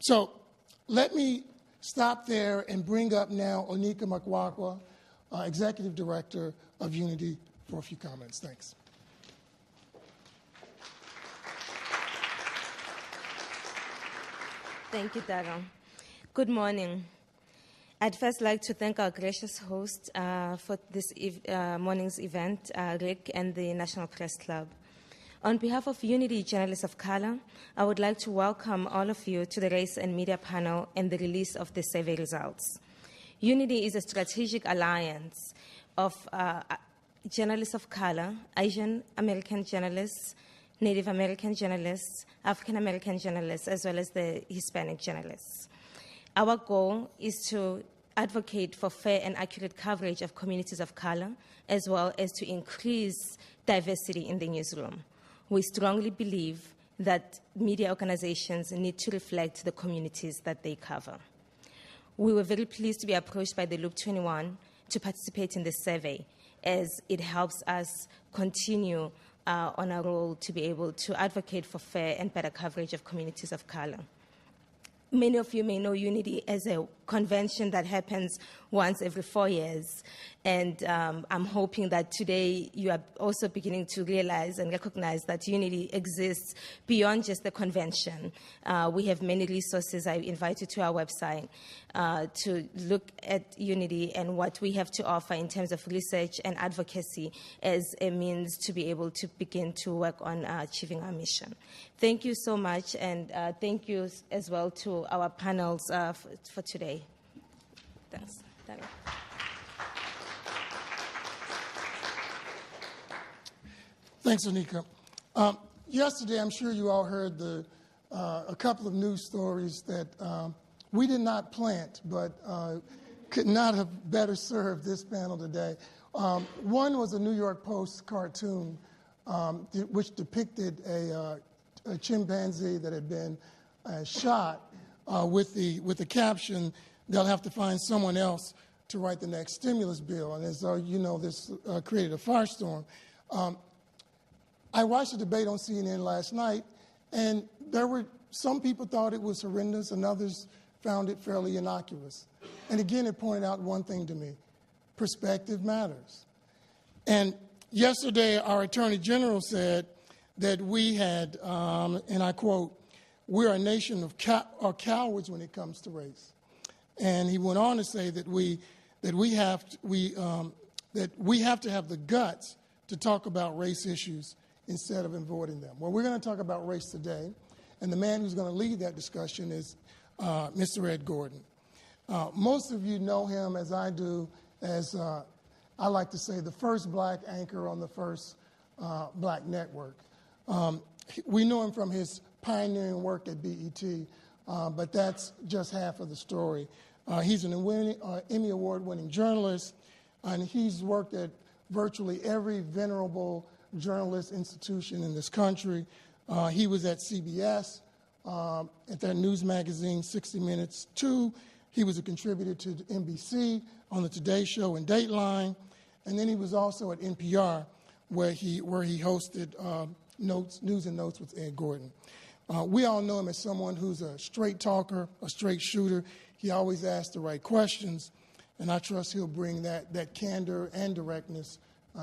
So let me stop there and bring up now Onika Makwakwa, Executive Director of Unity, for a few comments. Thanks. Thank you, Daryl. Good morning. I'd first like to thank our gracious host for this morning's event, Rick, and the National Press Club. On behalf of Unity Journalists of Color, I would like to welcome all of you to the Race and Media panel and the release of the survey results. Unity is a strategic alliance of journalists of color, Asian American journalists, Native American journalists, African American journalists, as well as the Hispanic journalists. Our goal is to advocate for fair and accurate coverage of communities of color, as well as to increase diversity in the newsroom. We strongly believe that media organizations need to reflect the communities that they cover. We were very pleased to be approached by the Loop 21 to participate in this survey, as it helps us continue on our role to be able to advocate for fair and better coverage of communities of color. Many of you may know Unity as a convention that happens once every 4 years. And I'm hoping that today you are also beginning to realize and recognize that Unity exists beyond just the convention. We have many resources. I invite you to our website to look at Unity and what we have to offer in terms of research and advocacy as a means to be able to begin to work on achieving our mission. Thank you so much, and thank you as well to our panels for today. Thanks. Thanks, Onika. Yesterday, I'm sure you all heard a couple of news stories that we did not plant, but could not have better served this panel today. One was a New York Post cartoon which depicted a chimpanzee that had been shot with the caption, "They'll have to find someone else to write the next stimulus bill." And as you know, this created a firestorm. I watched the debate on CNN last night, and some people thought it was horrendous, and others found it fairly innocuous. And again, it pointed out one thing to me: perspective matters. And yesterday, our Attorney General said that we had, and I quote, "We're a nation of cowards when it comes to race." And he went on to say that we have to have the guts to talk about race issues instead of avoiding them. Well, we're going to talk about race today, and the man who's going to lead that discussion is Mr. Ed Gordon. Most of you know him, as I do, as I like to say, the first black anchor on the first black network. We know him from his pioneering work at BET, but that's just half of the story. He's an Emmy Award-winning journalist, and he's worked at virtually every venerable journalist institution in this country. He was at CBS, at their news magazine, 60 Minutes 2. He was a contributor to NBC on the Today Show and Dateline. And then he was also at NPR, where he hosted News and Notes with Ed Gordon. We all know him as someone who's a straight talker, a straight shooter. He always asks the right questions, and I trust he'll bring that candor and directness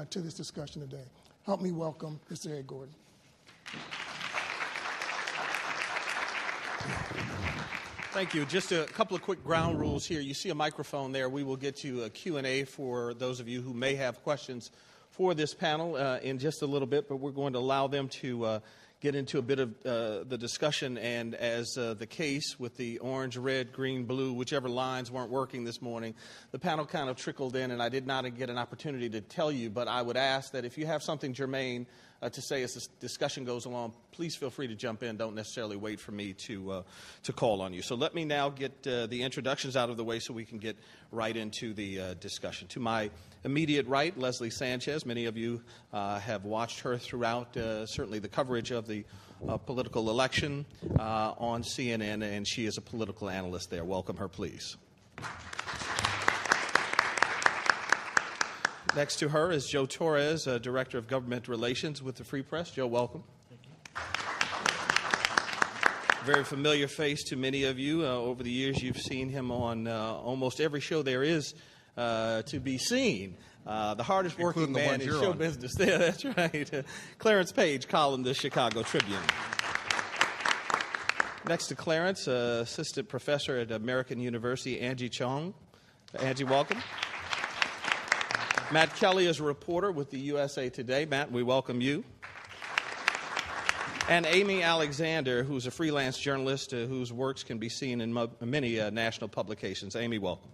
to this discussion today. Help me welcome Mr. Ed Gordon. Thank you. Just a couple of quick ground rules here. You see a microphone there. We will get to a Q&A for those of you who may have questions for this panel in just a little bit, but we're going to allow them to get into a bit of the discussion. And as the case with the orange, red, green, blue, whichever lines weren't working this morning, the panel kind of trickled in, and I did not get an opportunity to tell you, but I would ask that if you have something germane to say as this discussion goes along, please feel free to jump in. Don't necessarily wait for me to call on you. So let me now get the introductions out of the way so we can get right into the discussion. To my immediate right, Leslie Sanchez. Many of you have watched her throughout certainly the coverage of the political election on CNN, and she is a political analyst there. Welcome her, please. Next to her is Joe Torres, Director of Government Relations with the Free Press. Joe, welcome. Thank you. Very familiar face to many of you. Over the years, you've seen him on almost every show there is to be seen. The hardest working man in show business. Yeah, that's right. Clarence Page, column the Chicago Tribune. Next to Clarence, assistant professor at American University, Angie Chong. Angie, welcome. Matt Kelly is a reporter with the USA Today. Matt, we welcome you. And Amy Alexander, who's a freelance journalist whose works can be seen in many national publications. Amy, welcome.